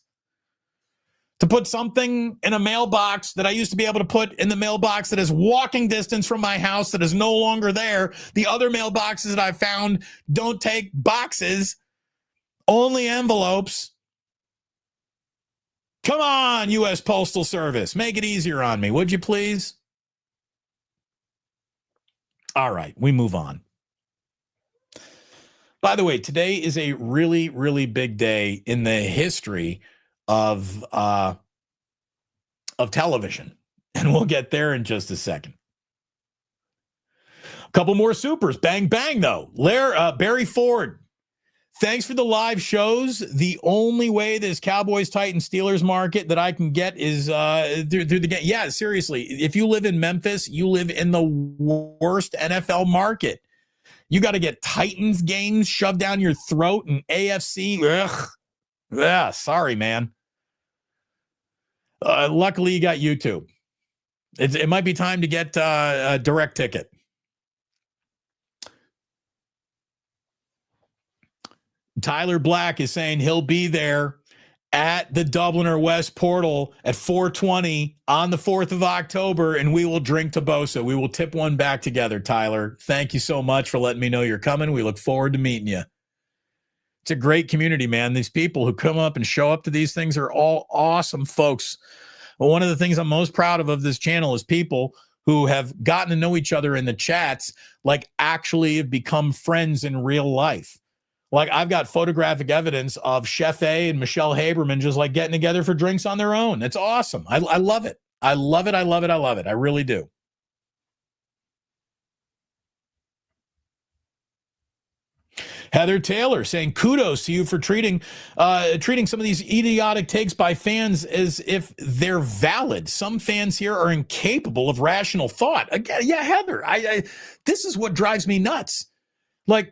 to put something in a mailbox that I used to be able to put in the mailbox that is walking distance from my house that is no longer there. The other mailboxes that I found don't take boxes, only envelopes. Come on, U.S. Postal Service. Make it easier on me, would you please? All right, we move on. By the way, today is a really, really big day in the history of television, and we'll get there in just a second. A couple more supers. Bang, bang, though. Barry Ford. Thanks for the live shows. The only way this Cowboys, Titans, Steelers market that I can get is through the game. Yeah, seriously. If you live in Memphis, you live in the worst NFL market. You got to get Titans games shoved down your throat and AFC. Ugh. Yeah, sorry, man. Luckily, you got YouTube. It might be time to get a direct ticket. Tyler Black is saying he'll be there at the Dubliner West Portal at 4:20 on the 4th of October, and we will drink to Bosa. We will tip one back together, Tyler. Thank you so much for letting me know you're coming. We look forward to meeting you. It's a great community, man. These people who come up and show up to these things are all awesome folks. Well, one of the things I'm most proud of this channel is people who have gotten to know each other in the chats, like actually have become friends in real life. Like I've got photographic evidence of Chef A and Michelle Haberman just like getting together for drinks on their own. It's awesome. I love it. I love it. I love it. I love it. I really do. Heather Taylor saying kudos to you for treating some of these idiotic takes by fans as if they're valid. Some fans here are incapable of rational thought. Again, yeah, Heather, this is what drives me nuts. Like,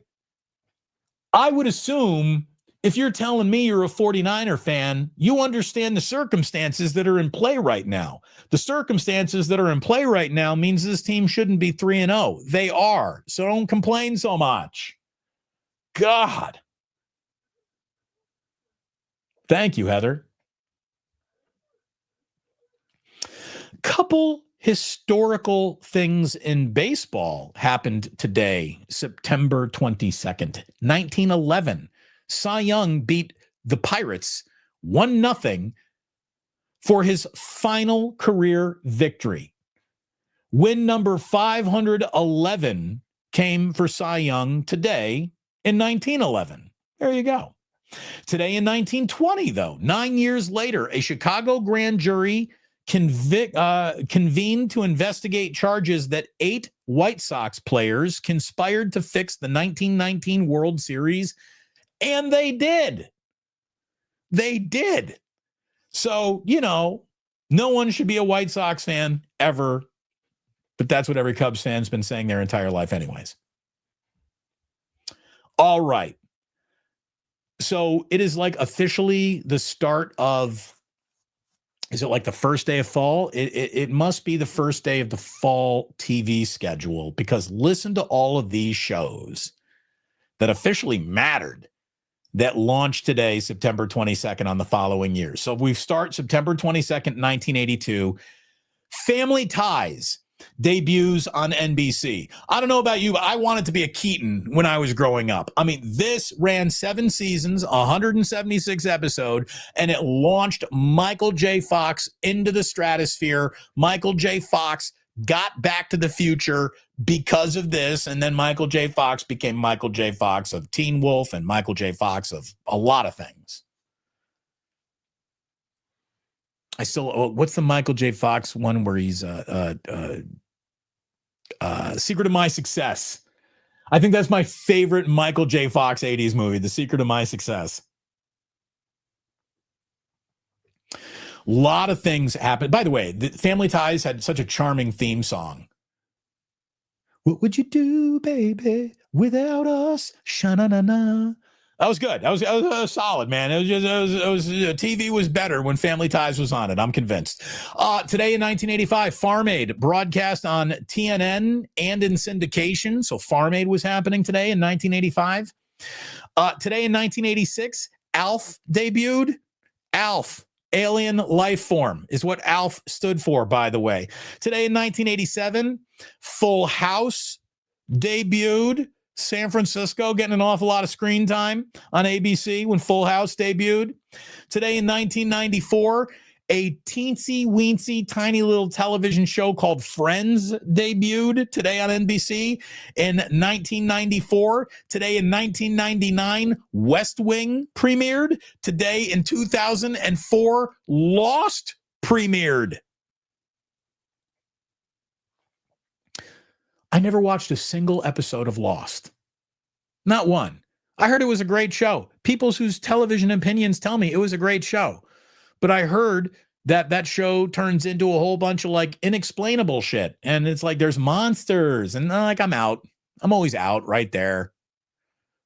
I would assume if you're telling me you're a 49er fan, you understand the circumstances that are in play right now. The circumstances that are in play right now means this team shouldn't be 3-0. They are. So don't complain so much. God. Thank you, Heather. Couple historical things in baseball happened today, September 22nd, 1911. Cy Young beat the Pirates 1-0 for his final career victory. Win number 511 came for Cy Young today in 1911. There you go. Today in 1920, though, 9 years later, a Chicago grand jury convened to investigate charges that 8 White Sox players conspired to fix the 1919 World Series, and they did. They did. So, no one should be a White Sox fan ever, but that's what every Cubs fan's been saying their entire life anyways. All right. So it is like officially the start of, is it like the first day of fall? It must be the first day of the fall TV schedule, because listen to all of these shows that officially mattered that launched today, September 22nd, on the following year. So we start September 22nd, 1982. Family Ties debuts on NBC. I don't know about you, but I wanted to be a Keaton when I was growing up. I mean, this ran 7 seasons, 176 episodes, and it launched Michael J. Fox into the stratosphere. Michael J. Fox got Back to the Future because of this, and then Michael J. Fox became Michael J. Fox of Teen Wolf and Michael J. Fox of a lot of things. What's the Michael J. Fox one where he's Secret of My Success? I think that's my favorite Michael J. Fox 80s movie, The Secret of My Success. A lot of things happened. By the way, the Family Ties had such a charming theme song. What would you do, baby, without us? Sha-na-na-na. That was good. That was solid, man. TV was better when Family Ties was on it. I'm convinced. Today in 1985, Farm Aid broadcast on TNN and in syndication. So Farm Aid was happening today in 1985. Today in 1986, ALF debuted. ALF, Alien Life Form, is what ALF stood for, by the way. Today in 1987, Full House debuted. San Francisco getting an awful lot of screen time on ABC when Full House debuted. Today in 1994, a teensy-weensy, tiny little television show called Friends debuted today on NBC. In 1994, today in 1999, West Wing premiered. Today in 2004, Lost premiered. I never watched a single episode of Lost. Not one. I heard it was a great show. People whose television opinions tell me it was a great show. But I heard that show turns into a whole bunch of like inexplainable shit. And it's like there's monsters. And like I'm out. I'm always out right there.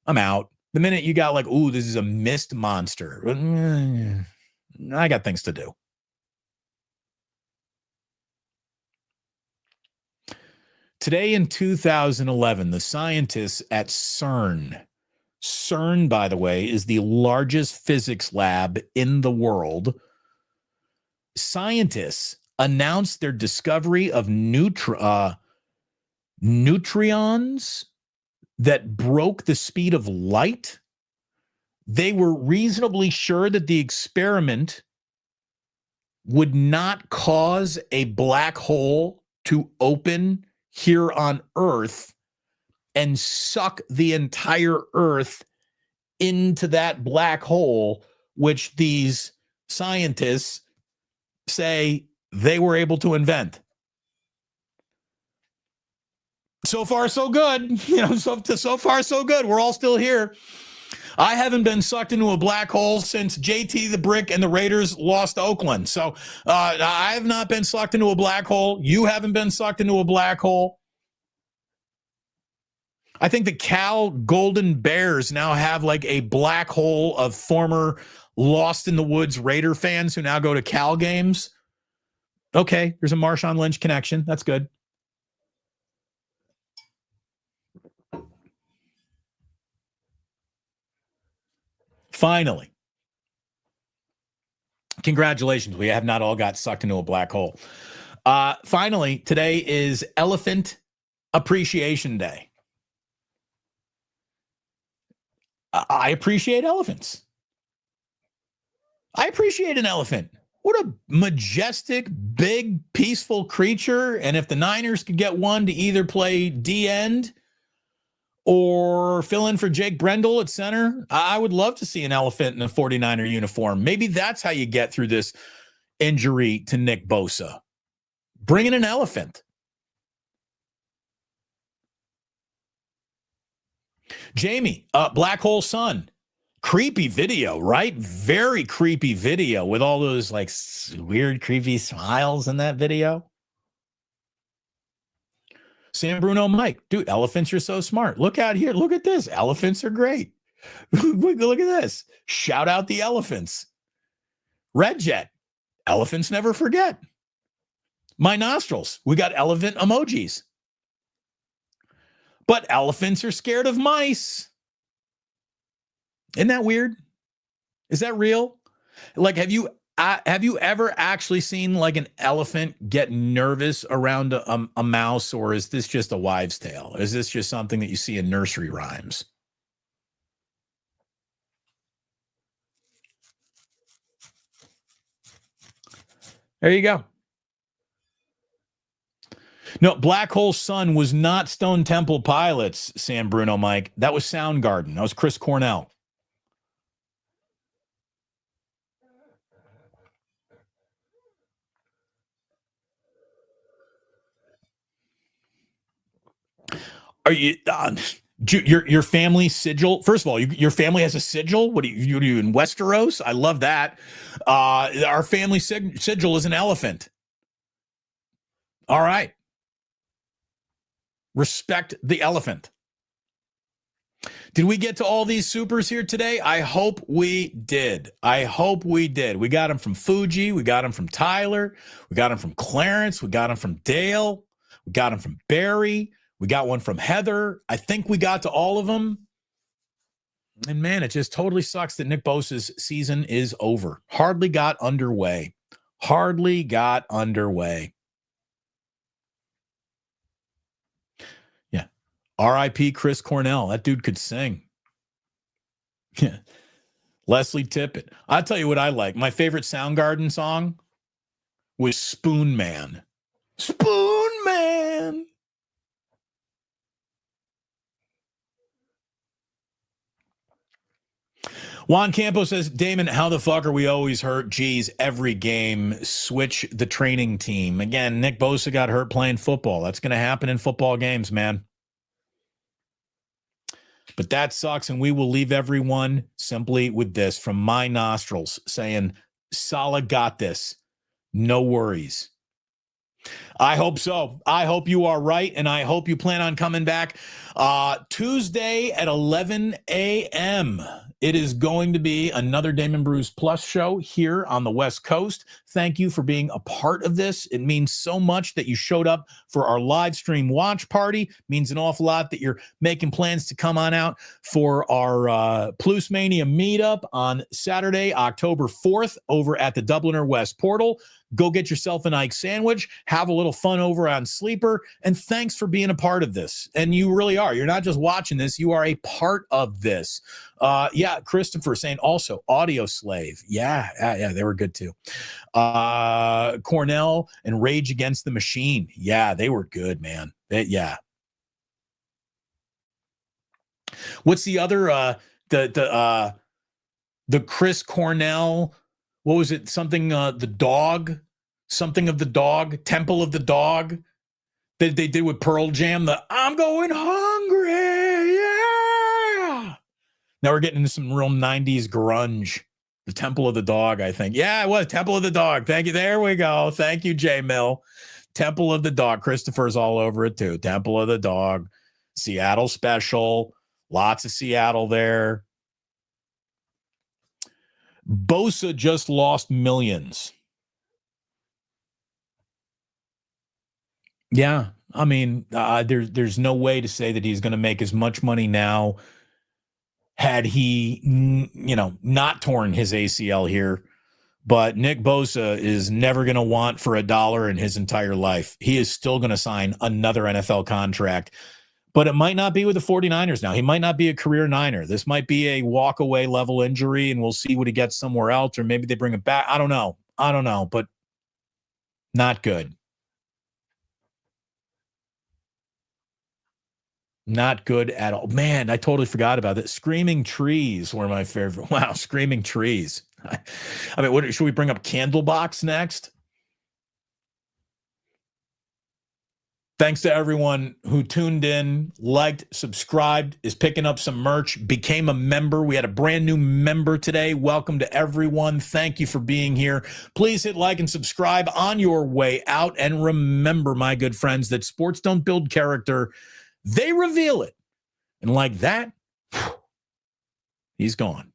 I'm out. The minute you got like, ooh, this is a mist monster. I got things to do. Today in 2011, the scientists at CERN, by the way, is the largest physics lab in the world. Scientists announced their discovery of neutrons that broke the speed of light. They were reasonably sure that the experiment would not cause a black hole to open here on Earth and suck the entire Earth into that black hole, which these scientists say they were able to invent. So far, so good. So far, so good. We're all still here. I haven't been sucked into a black hole since JT the Brick and the Raiders lost Oakland. So I have not been sucked into a black hole. You haven't been sucked into a black hole. I think the Cal Golden Bears now have like a black hole of former Lost in the Woods Raider fans who now go to Cal games. Okay, there's a Marshawn Lynch connection. That's good. Finally, congratulations. We have not all got sucked into a black hole. Finally, today is Elephant Appreciation Day. I appreciate elephants. I appreciate an elephant. What a majestic, big, peaceful creature. And if the Niners could get one to either play D-end or fill in for Jake Brendel at center, I would love to see an elephant in a 49er uniform. Maybe that's how you get through this injury to Nick Bosa. Bring in an elephant. Jamie, Black Hole Sun. Creepy video, right? Very creepy video with all those like weird, creepy smiles in that video. San Bruno Mike, dude, elephants are so smart. Look out here. Look at this. Elephants are great. Look at this. Shout out the elephants. Red Jet, elephants never forget. My nostrils, we got elephant emojis. But elephants are scared of mice. Isn't that weird? Is that real? Like, have you ever actually seen like an elephant get nervous around a mouse, or is this just a wives' tale? Is this just something that you see in nursery rhymes? There you go. No, Black Hole Sun was not Stone Temple Pilots, San Bruno Mike. That was Soundgarden. That was Chris Cornell. Are you your family sigil? First of all, your family has a sigil. What do you in Westeros? I love that. Our family sigil is an elephant. All right. Respect the elephant. Did we get to all these supers here today? I hope we did. I hope we did. We got them from Fuji. We got them from Tyler. We got them from Clarence. We got them from Dale. We got them from Barry. We got one from Heather. I think we got to all of them. And man, it just totally sucks that Nick Bosa's season is over. Hardly got underway. Hardly got underway. Yeah. R.I.P. Chris Cornell. That dude could sing. Yeah. Leslie Tippett. I'll tell you what I like. My favorite Soundgarden song was Spoon Man. Spoon Man. Juan Campo says, Damon, how the fuck are we always hurt? Geez, every game, switch the training team. Again, Nick Bosa got hurt playing football. That's going to happen in football games, man. But that sucks, and we will leave everyone simply with this from my nostrils saying, Salah got this. No worries. I hope so. I hope you are right, and I hope you plan on coming back Tuesday at 11 a.m. It is going to be another Damon Bruce Plus show here on the West Coast. Thank you for being a part of this. It means so much that you showed up for our live stream watch party. It means an awful lot that you're making plans to come on out for our Plus Mania meetup on Saturday, October 4th over at the Dubliner West Portal. Go get yourself an Ike sandwich, have a little fun over on Sleeper, and thanks for being a part of this. And you really are. You're not just watching this, you are a part of this. Yeah, Christopher saying also Audio Slave. Yeah, they were good too. Cornell and Rage Against the Machine. Yeah, they were good, man. Yeah. What's the other the Chris Cornell? What was it? Something the dog, something of the dog, Temple of the Dog that they did with Pearl Jam. The I'm going hungry. Yeah. Now we're getting into some real 90s grunge. The Temple of the Dog, I think. Yeah, it was Temple of the Dog. Thank you. There we go. Thank you, J Mill. Temple of the Dog. Christopher's all over it too. Temple of the Dog. Seattle special. Lots of Seattle there. Bosa just lost millions. Yeah, I mean, there's no way to say that he's going to make as much money now had he, not torn his ACL here. But Nick Bosa is never going to want for $1 in his entire life. He is still going to sign another NFL contract. But it might not be with the 49ers now. He might not be a career Niner. This might be a walk-away level injury, and we'll see what he gets somewhere else, or maybe they bring him back. I don't know. I don't know, but not good. Not good at all. Man, I totally forgot about that. Screaming trees were my favorite. Wow, screaming trees. I mean, what should we bring up Candlebox next? Thanks to everyone who tuned in, liked, subscribed, is picking up some merch, became a member. We had a brand new member today. Welcome to everyone. Thank you for being here. Please hit like and subscribe on your way out. And remember, my good friends, that sports don't build character, they reveal it. And like that, he's gone.